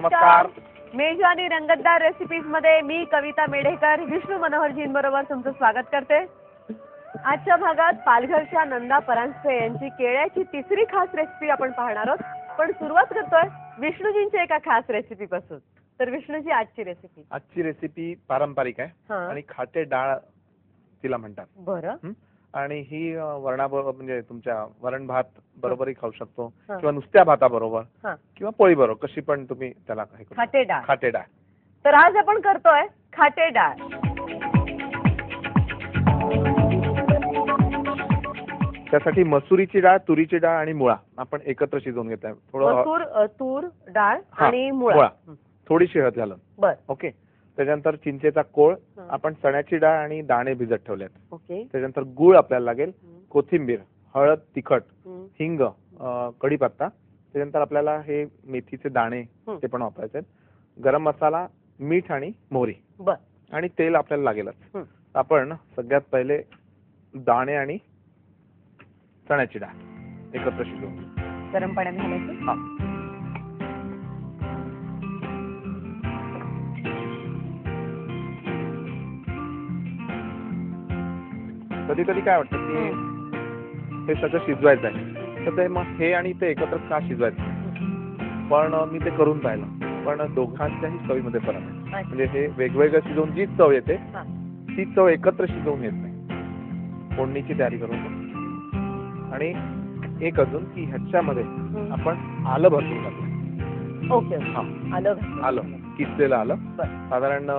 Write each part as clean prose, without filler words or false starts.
नमस्कार. मेजवानी रंगतदार रेसिपीज मध्ये मी कविता मेढेकर विष्णू मनोहरजींबरोबर तुमचं स्वागत करते. आजच्या भागात पालघरच्या नंदा परांजपे यांची केळ्याची तिसरी खास रेसिपी आपण पाहणार आहोत. पण सुरुवात करतोय विष्णूजींच्या एका खास रेसिपी पासून. तर विष्णूजी आजची रेसिपी पारंपरिक आहे आणि खाटे डाळ तिला म्हणतात. बरं. आणि ही वरणाबरोबर म्हणजे तुमच्या वरण भात बरोबरही खाऊ शकतो किंवा नुसत्या भाताबरोबर किंवा पोळी बरोबर कशी पण तुम्ही त्याला खाटे डाळ. तर आज आपण करतोय खाटे डाळ. त्यासाठी मसुरीची डाळ, तुरीची डाळ आणि मुळा आपण एकत्र शिजवून घेत आहे. थोडं तूर डाळ आणि मुळा थोडीशी हळद घालून. बर. ओके. त्याच्यानंतर चिंचेचा कोळ, आपण चण्याची डाळ आणि दाणे भिजत ठेवलेत. ओके. त्याच्यानंतर गूळ आपल्याला लागेल, कोथिंबीर, हळद, तिखट, हिंग, कढीपत्ता. त्याच्यानंतर आपल्याला हे मेथीचे दाणे ते पण वापरायचे आहेत. गरम मसाला, मीठ आणि मोहरी. बर. आणि तेल आपल्याला लागेलच. आपण सगळ्यात पहिले दाणे आणि चण्याची डाळ एकत्र शिजवून गरम पाण्यात घालायचं. हा. कधी कधी काय वाटतं की हे सगळं शिजवायचं आहे तर ते मग हे आणि ते एकत्र का शिजवायचं, पण मी ते करून पाहिलं. पण दोघांच्याही चवीमध्ये फरक आहे. म्हणजे हे वेगवेगळं शिजवून जी चव येते ती चव एकत्र शिजवून येत नाही. फोडणीची तयारी करून आणि एक अजून की ह्याच्यामध्ये आपण आलं भरपूर घालतो. ओके. हा. आलं किसलेलं आलं. साधारण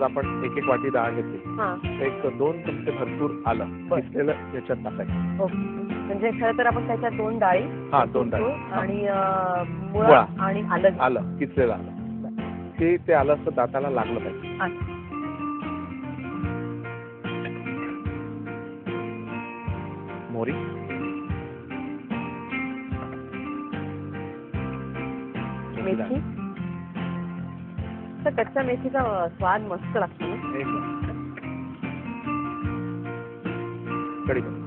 आपण एक वाटी डाळ घेतली, एक 2 चमचे भरपूर आलं किसलेलं याच्यात टाकायचं. म्हणजे खरं तर आपण त्याच्यात 2 डाळी, 2 डाळी आणि मुळा आणि आलं किसलेलं आलं ते आलं असं दाताला लागलं पाहिजे. मोहरी, मेथी. तर कच्च्या मेथीचा स्वाद मस्त लागतो ना. कढीपत्ता,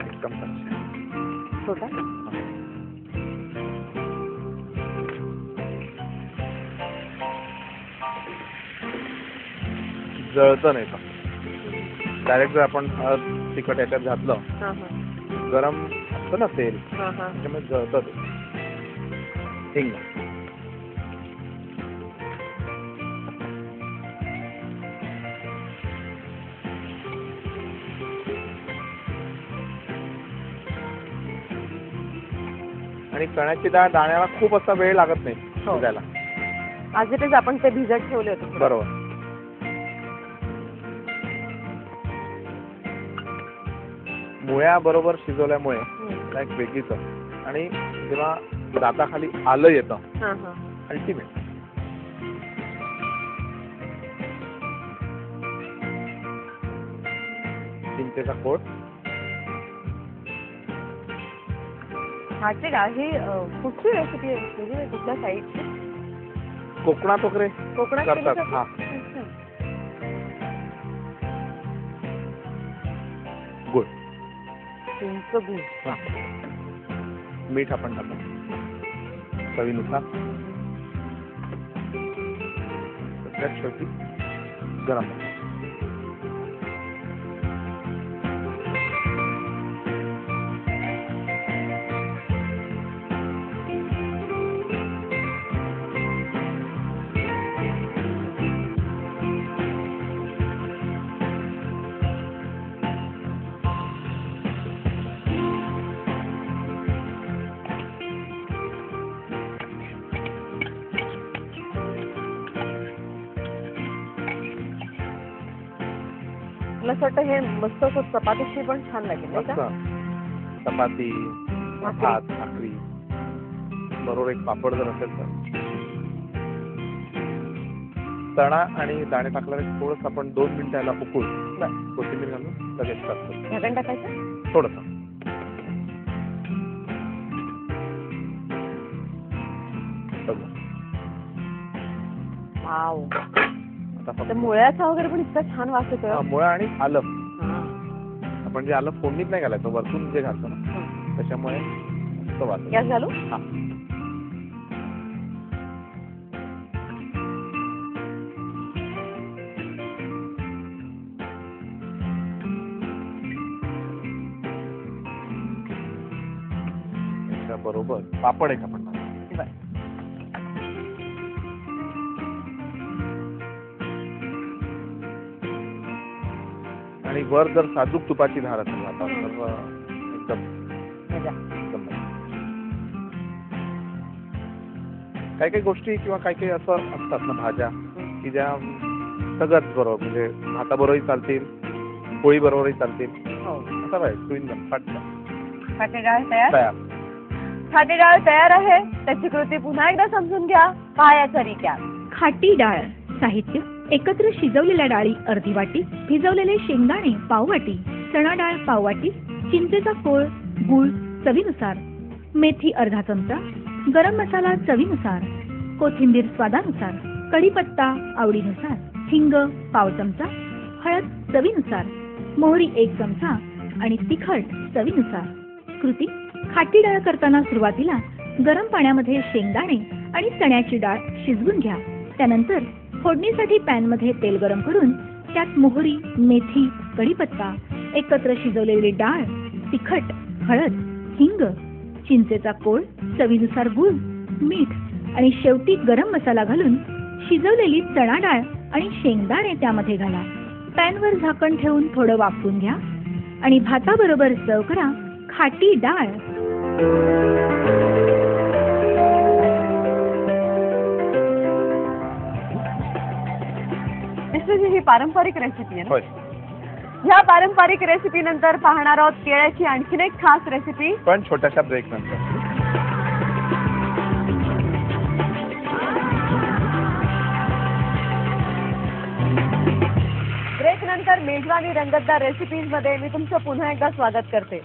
एकदम छोटा. जळतं नाही का डायरेक्ट जर आपण तिखट याच्यात घातलं, गरम असतं ना तेल, त्याच्यामुळे जळतं ते. हिंग, आणि चण्याची डाळ दाण्याला खूप असा वेळ लागत नाही शिजायला. आज इथेच आपण ते भिजत ठेवले होते. बरोबर. मुळ्या बरोबर शिजवल्यामुळे एक वेगळी चव. आणि जेव्हा दाताखाली आलं येतं अल्टिमेट. चिंचेचा कोळ. खाटे डाळ ही कुठची रेसिपी आहे, म्हणजे कुठल्या साईडची? कोकणात वगैरे करतात. हा. गुळ, चिंच, गूळ, मीठ आपण टाकतो चवीनुसार. सगळ्यात शेवटी गरम मसाला. मला असं वाटतं हे मस्त चपातीशी पण छान लागेल नाही का? चपाती, भात, भाकरी बरोबर एक पापड जर असेल तर. चणा आणि दाणे टाकल्यावर थोडंसं आपण 2 मिनिटं याला उकळून कोथिंबीर घालून लगेच टाकतो. झाकण टाकायचं थोडंसं. वाव. मुळ्याचा वगैरे पण इतका छान वास येतोय. मुळा आणि आलं आपण जे आलं फोडणीत नाही घालायचं, वरतून जे घालतो ना त्याच्यामुळे मस्त वास. गॅस घालू? हा. बरोबर पापड एक आपण बर. आणि वर जर साजूक तुपाची धार असेल आता तर एकदम मजा. एकदम मस्त. काही काही गोष्टी किंवा काही काही असं असतात ना भाज्या की ज्या सगळ्याच बरोबर म्हणजे भाताबरोबरही चालतील, पोळी बरोबरही चालतील. हो. असं पाहिजे चुईंगम खाटी डाळ तयार. तयार. खाटी डाळ तयार आहे. त्याची कृती पुन्हा एकदा समजून घ्या. पायाचा रिकॅप. खाटी डाळ. साहित्य: एकत्र शिजवलेल्या डाळी अर्धी वाटी, भिजवलेले शेंगदाणे पाव वाटी, चणा डाळ पाव वाटी, चिंचेचा कोळ, गूळ चवीनुसार, मेथी अर्धा चमचा, गरम मसाला चवीनुसार, कोथिंबीर स्वादानुसार, कढीपत्ता आवडीनुसार, हिंग पाव चमचा, हळद चवीनुसार, मोहरी 1 चमचा आणि तिखट चवीनुसार. कृती: खाटी डाळ करताना सुरुवातीला गरम पाण्यामध्ये शेंगदाणे आणि चण्याची डाळ शिजवून घ्या. त्यानंतर फोडणीसाठी पॅनमध्ये तेल गरम करून त्यात मोहरी, मेथी, कढीपत्ता, एकत्र शिजवलेली डाळ, तिखट, हळद, हिंग, चिंचेचा कोळ, चवीनुसार गूळ, मीठ आणि शेवटी गरम मसाला घालून शिजवलेली चणा डाळ आणि शेंगदाणे त्यामध्ये घाला. पॅनवर झाकण ठेवून थोडं वाफवून घ्या आणि भाताबरोबर सर्व करा. खाटी डाळ. ही पारंपरिक रेसिपी आहे ना? होय. ह्या पारंपरिक रेसिपी नंतर पाहणार आहोत केळ्याची आणखीन एक खास रेसिपी. पण छोट्याशा ब्रेक नंतर. ब्रेक नंतर मेजवानी रंगतदार रेसिपीज मध्ये मी तुमचं पुन्हा एकदा स्वागत करते.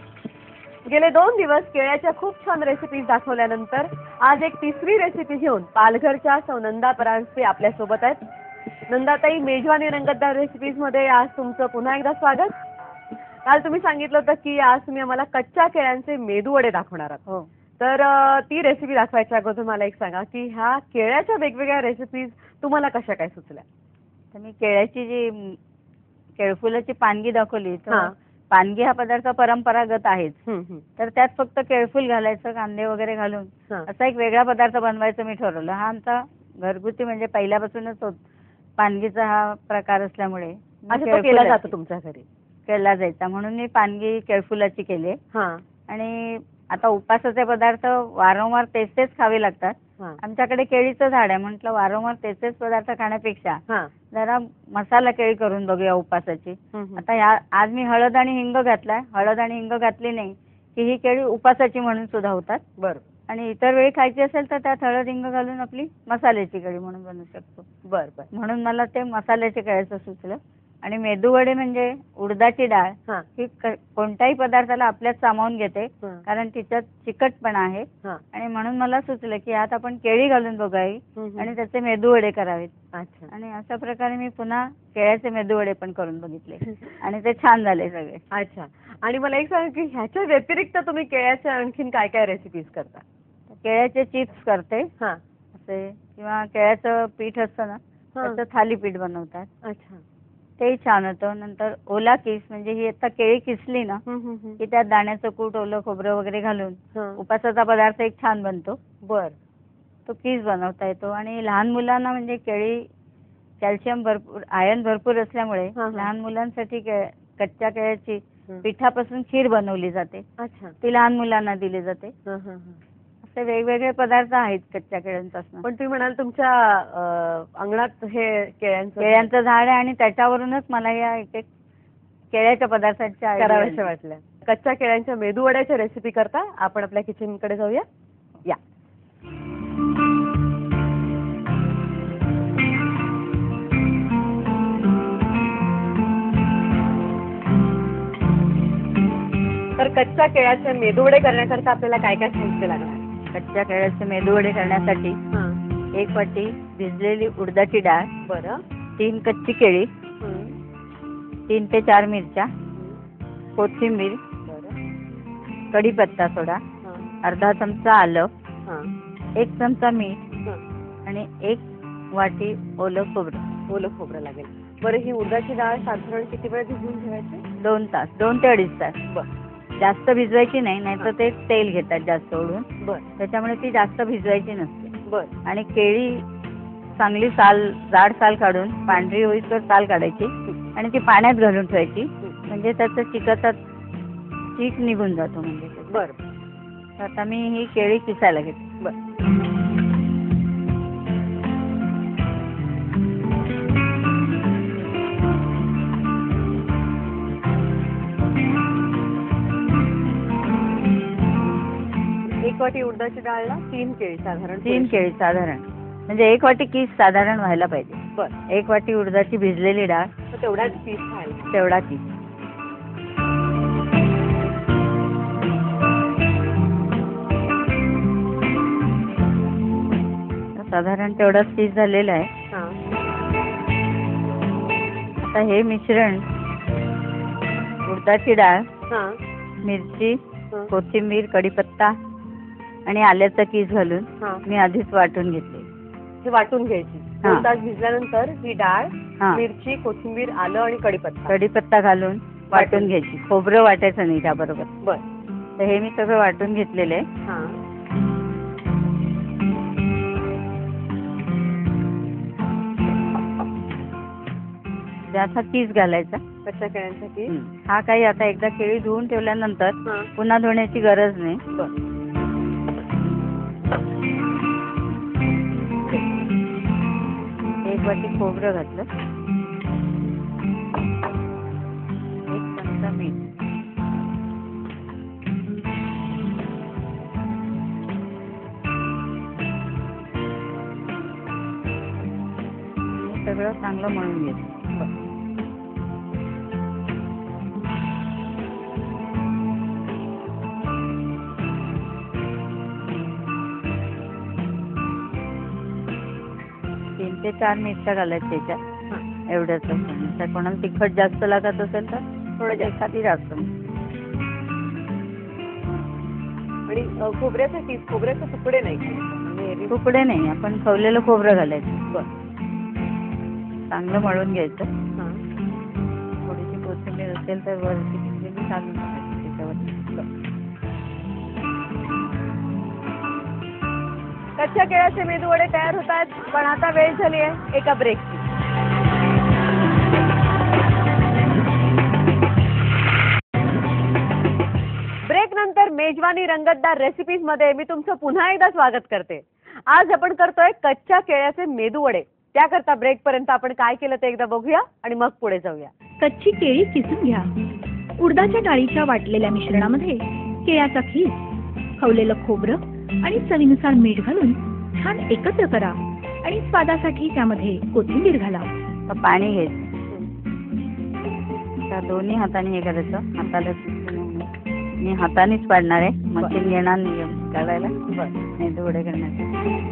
गेले 2 दिवस केळ्याच्या खूप छान रेसिपीज दाखवल्यानंतर आज एक तिसरी रेसिपी घेऊन पालघरच्या सौ नंदा परांजपे आपल्या सोबत आहेत. नंदाताई, मेजवानी रंगतदार रेसिपीज मध्ये आज तुमचं पुन्हा एकदा स्वागत. काल तुम्ही सांगितलं होतं की आज तुम्ही आम्हाला कच्च्या केळ्यांचे मेदूवडे दाखवणार आहात. हो. तर ती रेसिपी दाखवायच्या अगोदर मला एक सांगा की ह्या केळ्याच्या वेगवेगळ्या रेसिपीज तुम्हाला कशा काय सुचल्या? तर मी केळ्याची जी केळफुलाची पानगी दाखवली, तर हा. पानगी हा पदार्थ परंपरागत आहेच. तर त्यात फक्त केळफूल घालायचं, कांदे वगैरे घालून हा. असा एक वेगळा पदार्थ बनवायचं मी ठरवलं. हा आमचा घरगुती म्हणजे पहिल्यापासूनच पानगीचा हा प्रकार असल्यामुळे मी अच्छा, तो केला केळफुलाची- जातो तुमच्या घरी? केला जायचा म्हणून मी पानगी केळफुलाची केली. हा. आणि आता उपासाचे पदार्थ वारंवार तेच तेच खावे लागतात. हा. आमच्याकडे केळीचं झाड आहे, म्हटलं वारंवार तेच तेच पदार्थ खाण्यापेक्षा हा. जरा मसाला केळी करून बघूया उपासाची. हम्म. आता आज मी हळद आणि हिंग घातलाय. हळद आणि हिंग घातली नाही की ही केळी उपासाची म्हणून सुद्धा होतात. बरं. आणि इतर वेळी खायची असेल तर त्यात हळद हिंग घालून आपली मसाल्याची केळी म्हणून बनवू शकतो. बरं बरं. म्हणून मला ते मसाल्याचे केळीचं सुचलं. आणि मेदूवडे म्हणजे उडदाची डाळ हा. ही कोणत्याही पदार्थाला आपल्यात सामावून घेते, हा. कारण तिच्यात चिकटपणा आहे. हा. आणि म्हणून मला सुचलं की यात आपण केळी घालून बघावी हम्म. आणि त्याचे मेदूवडे करावेत. अच्छा. आणि अशा प्रकारे मी पुन्हा केळ्याचे मेदूवडे पण करून बघितले आणि ते छान झाले सगळे. अच्छा. आणि मला एक सांगा की ह्याच्या व्यतिरिक्त तुम्ही केळ्याच्या आणखीन काय काय रेसिपीज करता? केळ्याचे चिप्स करते हा. असे, किंवा केळ्याचं पीठ असतं ना हा. त्याचं थालीपीठ बनवतात, अच्छा. तेही छान होतं. नंतर ओला किस म्हणजे ही आता केळी किसली ना की त्यात दाण्याचं कूट, ओलं खोबरं वगैरे घालून हा. उपासाचा पदार्थ एक छान बनतो. बर. तो किस बनवता येतो. आणि लहान मुलांना म्हणजे केळी कॅल्शियम भरपूर, आयर्न भरपूर असल्यामुळे हा. लहान मुलांसाठी कच्च्या केळ्याची हं. पिठापासून खीर बनवली जाते. अच्छा. ती लहान मुलांना दिली जाते. हा, हा, हा. असे वेगवेगळे पदार्थ आहेत कच्च्या केळ्यांपासून. पण तुम्ही म्हणाल तुमच्या अंगणात हे केळ्यांचं झाड आहे आणि त्याच्यावरूनच मला या एक एक केळ्याच्या पदार्थांच्या idea कराव्याशा आली. वाटल्या. कच्च्या केळ्यांच्या मेदूवड्याच्या रेसिपी करता. आपण आपल्या किचन कडे जाऊया. या. तर कच्च्या केळ्याचे मेदूवडे करण्याकरता आपल्याला काय काय साहित्य लागणार? कच्च्या केळ्याचे मेदूवडे करण्यासाठी हा. 1 वाटी भिजलेली उडदाची डाळ, बरं. 3 कच्ची केळी, हं. 3 ते 4 मिरच्या, कोथिंबीर, बरं. कढीपत्ता थोडा, हां. अर्धा चमचा आलं, हां. 1 चमचा मीठ हां. आणि 1 वाटी ओलं खोबरं. ओलं खोबरं लागेल. बरं, ही उडदाची डाळ साधारण किती वेळ भिजवून ठेवायची? 2 तास, 2 ते 2.5 तास. बरं. जास्त भिजवायची नाही, नाहीतर ते तेल घेतात जास्त ओढून. बरं. त्याच्यामुळे ती जास्त भिजवायची नसते. बरं. आणि केळी चांगली जाड साल काढून पांढरी होईस्तोवर साल काढायची आणि ती पाण्यात घालून ठेवायची. म्हणजे त्याचं चिकाचा चीक निघून जातो म्हणजे. बरं. तर आता मी ही केळी किसायला घेते. बरं. एक वाटी उडदाची डाळला 3 केळी साधारण. 3 केळी साधारण, म्हणजे 1 वाटी किस साधारण व्हायला पाहिजे. बरं. 1 वाटी उडदाची भिजलेली डाळ, तर तेवढाच पीस खायला. तेवढा किस. साधारण तेवढाच पीस झालेला आहे. हां. आता हे मिश्रण उडदाची डाळ, हां. मिरची, हां. कोथिंबीर, कढीपत्ता आणि आल्याचा किस घालून हां. मी आधीच वाटून घेतले. हे वाटून घ्यायची. हां. 2 तास भिजल्यानंतर ही डाळ, हां, मिरची, कोथिंबीर, आलं आणि कढीपत्ता. कढीपत्ता घालून वाटून घ्यायची. खोबरं वाटायचं नाही त्याबरोबर. बरं. तर हे मी सगळं वाटून घेतलेलं आहे. हां. त्याचा किस घालायचा. कच्च्या केळ्यांसाठी. हा काही आता एकदा केळी धुवून ठेवल्यानंतर हां. पुन्हा धुण्याची गरज नाही. बरं. 1 वाटी खोबरं घातलं, 1 चमचा मीठ, हे सगळं चांगलं मळून घ्यायचं. तीन ते 4 मिरच्या घालायच्या त्याच्यात. एवढंच असं. तर कोणाला तिखट जास्त लागत असेल तर थोडं एखादी जास्त. आणि खोबऱ्यासाठी खोबऱ्याचे तुकडे नाही खायचे. म्हणजे तुकडे नाही, आपण खवलेलं खोबरं घालायचं. बरं. चांगलं मळून घ्यायचं. हां. थोडीशी कोथिंबीर असेल तर वरची किसलेली घालून टाकायची त्याच्यावर. कच्च्या केळ्याचे मेदूवडे तयार होत आहेत, पण आता वेळ झाली आहे एका ब्रेकची. ब्रेक नंतर मेजवानी रंगतदार रेसिपीज मध्ये मी तुमचं पुन्हा एकदा स्वागत करते. आज आपण करतोय कच्च्या केळ्याचे मेदूवडे. त्याकरता ब्रेक पर्यंत आपण काय केलं ते एकदा बघूया आणि मग पुढे जाऊया. कच्ची केळी किसून घ्या. उडदाच्या डाळीच्या वाटलेल्या मिश्रणामध्ये केळ्याचा खीस, खवलेलं खोबरं आणि चवीनुसार मीठ घालून छान एकत्र करा आणि स्वादासाठी त्यामध्ये कोथिंबीर घाला. तर पाणी घ्यायचं. त्या दोन्ही हाताने हे करायचं. हाताला मी हातानेच पाडणार आहे. मशीन घेणार नाही काढायला. मेदूवडे करण्यासाठी.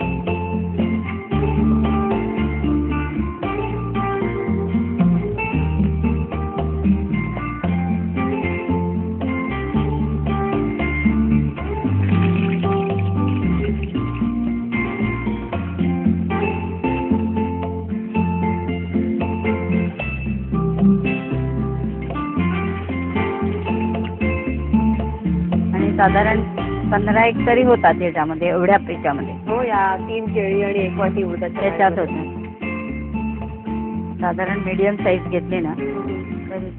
साधारण 15 तरी होतात याच्यामध्ये, एवढ्या पेच्यामध्ये. हो, या 3 केळी आणि 1 वाटी उडदाच्या त्याच्यात होतं. साधारण मीडियम साईज घेतली ना तर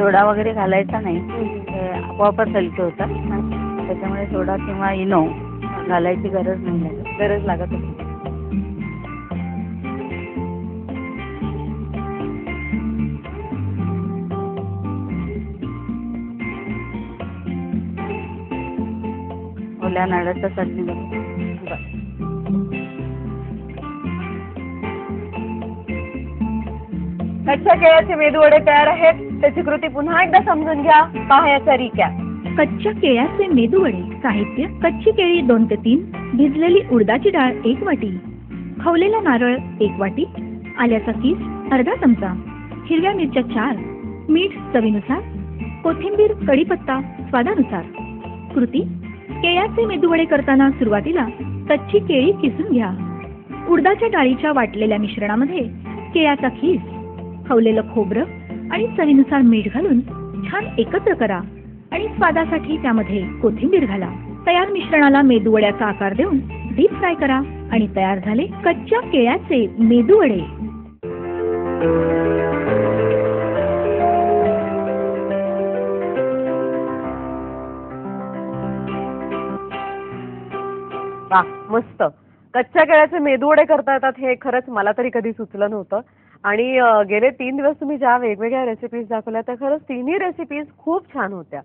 सोडा वगैरे घालायचा नाही, ते आपोआपच हलके होतात. त्याच्यामुळे सोडा किंवा इनो घालायची गरज नाही लागत. गरज लागत होती. ओल्या नारळाच्या चटणीमध्ये. कच्च्या केळ्याचे मेदूवडे तयार आहेत. त्याची कृती पुन्हा एकदा समजून घ्या. पहा याचा रिकॅप. कच्च्या केळ्याचे मेदूवडे. साहित्य: कच्ची केळी 2 ते 3, भिजलेली उडदाची डाळ 1 वाटी, खवलेला नारळ 1 वाटी, आल्याचा कीस अर्धा चमचा, हिरव्या मिरच्या 4, मीठ चवीनुसार, कोथिंबीर, कढीपत्ता स्वादानुसार. कृती: केळ्याचे मेदूवडे करताना सुरुवातीला कच्ची केळी किसून घ्या. उडदाच्या डाळीच्या वाटलेल्या मिश्रणामध्ये केळ्याचा कीस, खवलेलं खोबरं आणि चवीनुसार मीठ घालून छान एकत्र करा आणि स्वादासाठी त्यामध्ये कोथिंबीर घाला. तयार मिश्रणाला मेदूवड्याचा आकार देऊन डीप फ्राय करा आणि तयार झाले कच्च्या केळ्याचे मेदूवडे. वा, मस्त. कच्च्या केळ्याचे मेदूवडे करता येतात हे खरंच मला तरी कधी सुचलं नव्हतं. आणि गेले 3 दिवस तुम्ही ज्या वेगवेगळ्या रेसिपीज दाखवल्या त्या खरंच तिन्ही रेसिपीज खूप छान होत्या.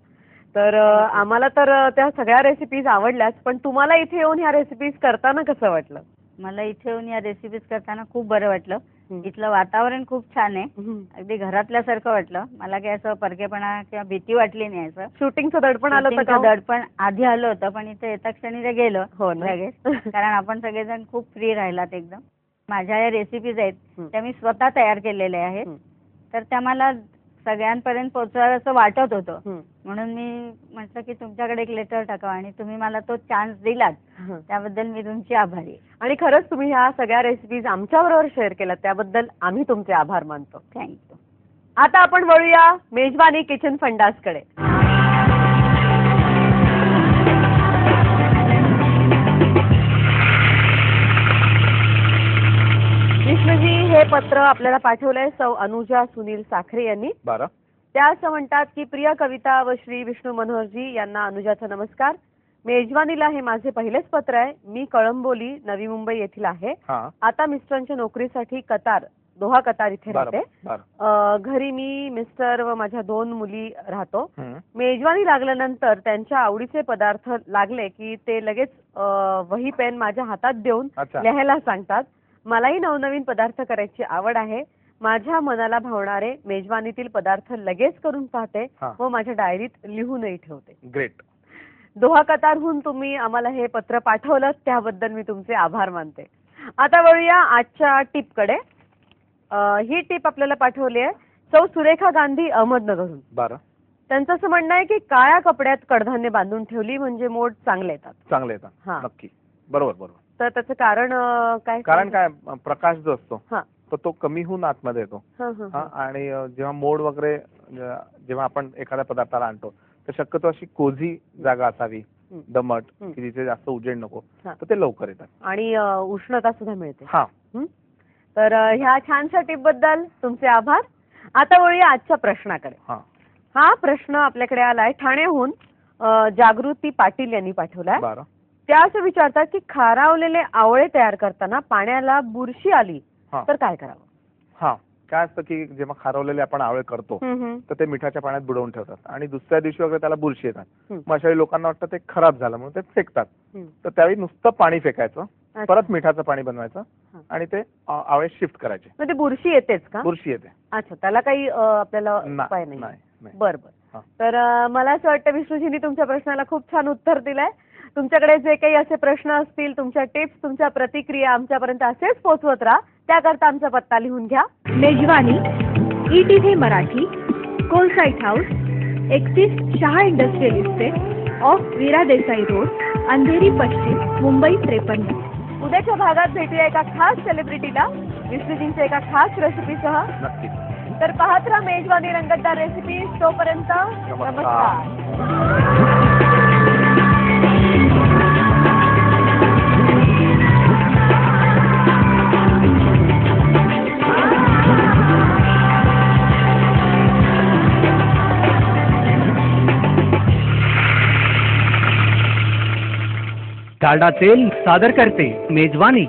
तर आम्हाला तर त्या सगळ्या रेसिपीज आवडल्याच. पण तुम्हाला इथे येऊन ह्या रेसिपीज करताना कसं वाटलं? मला इथे येऊन या रेसिपीज करताना खूप बरं वाटलं. इथलं वातावरण खूप छान आहे. अगदी घरातल्यासारखं वाटलं. मला काही असं परकेपणा किंवा भीती वाटली नाही. असं शूटिंगचं दडपण आलं होतं का? दडपण आधी आलं होतं, पण इथे येता क्षणी ते गेलं. हो ना. लगेच. कारण आपण सगळेजण खूप फ्री राहिलात एकदम. माझ्या या रेसिपीज आहेत त्या मी स्वतः तयार केलेल्या आहेत. तर त्या मला सगळ्यांपर्यंत पोहोचवायला असं वाटत होतं. म्हणून मी म्हटलं की तुमच्याकडे एक लेटर टाकावं आणि तुम्ही मला तो चान्स दिलात. त्याबद्दल मी तुमची आभारी आहे. आणि खरंच तुम्ही ह्या सगळ्या रेसिपीज आमच्याबरोबर शेअर केल्या त्याबद्दल आम्ही तुमचे आभार मानतो. थँक्यू. आता आपण वळूया मेजवानी किचन फंडासकडे. विष्णूजी, हे पत्र आपल्याला पाठवलंय सौ अनुजा सुनील साखरे यांनी. बरं. त्या असं म्हणतात की प्रिय कविता व श्री विष्णू मनोहरजी यांना अनुजाचा नमस्कार. मेजवानीला हे माझे पहिलेच पत्र आहे. मी कळंबोली, नवी मुंबई येथील आहे. आता मिस्टरांच्या नोकरीसाठी दोहा कतार इथे राहते. घरी मी, मिस्टर व माझ्या 2 मुली राहतो. मेजवानी लागल्यानंतर त्यांच्या आवडीचे पदार्थ लागले की ते लगेच वही पेन माझ्या हातात देऊन लिहायला सांगतात. मलाही नवनवीन पदार्थ करायची आवड आहे. माझ्या मनाला भावणारे मेजवानीतील पदार्थ लगेच करून पाहते व माझ्या डायरीत लिहूनही ठेवते. ग्रेट. दोहा कतारहून तुम्ही आम्हाला हे पत्र पाठवलं त्याबद्दल मी तुमचे आभार मानते. आता वळूया आजच्या टिपकडे. ही टिप आपल्याला पाठवली आहे सौ सुरेखा गांधी, अहमदनगरहून. बरं. त्यांचं असं म्हणणं आहे की काळ्या कपड्यात कडधान्य बांधून ठेवली म्हणजे मोड चांगले येतात. नक्की. बरोबर. तर त्याचं कारण काय? कारण काय, प्रकाश जो असतो तर तो कमी होऊन आतमध्ये येतो. आणि जेव्हा मोड वगैरे जेव्हा आपण एखाद्या पदार्थाला आणतो तर शक्यतो अशी कोझी जागा असावी, दमट, की जिथे जास्त उजेड नको, तर ते लवकर येतात आणि उष्णता सुद्धा मिळते. तर ह्या छानशा टिप बद्दल तुमचे आभार. आता वळूया आजच्या प्रश्नाकडे. हा प्रश्न आपल्याकडे आलाय ठाण्याहून जागृती पाटील यांनी पाठवलाय. त्या असं विचारतात की खारावलेले आवळे तयार करताना पाण्याला बुरशी आली तर काय करावं? काय असतं की जेव्हा खारवलेले आपण आवळे करतो तर ते मिठाच्या पाण्यात बुडवून ठेवतात आणि दुसऱ्या दिवशी वगैरे त्याला बुरशी येतात. मग अशा वेळी लोकांना वाटतं ते खराब झालं म्हणून ते फेकतात. तर त्यावेळी नुसतं पाणी फेकायचं, परत मिठाचं पाणी बनवायचं आणि ते आवळे शिफ्ट करायचे. म्हणजे बुरशी येतेच का? बुरशी येते. अच्छा, त्याला काही आपल्याला उपाय नाही? बरं. तर मला असं वाटतं विष्णूजींनी तुमच्या प्रश्नाला खूप छान उत्तर दिलंय. तुमच्याकडे जे काही असे प्रश्न असतील, तुमच्या टिप्स, तुमच्या प्रतिक्रिया आमच्यापर्यंत असेच पोहोचवत राहा. त्याकरता आमचा पत्ता लिहून घ्या. Mejwani, ETV Marathi, Kolsite house, 31 Shah industrial estate, off Veera Desai road, Andheri पश्चिम, मुंबई 53. उद्याच्या भागात भेटूया एका खास सेलिब्रिटीला विष्णूजींच्या एका खास रेसिपीसह. नक्की. तर पाहत राहा मेजवानी रंगतदार रेसिपी. तोपर्यंत नमस्कार. डालडा तेल सादर करते मेजवानी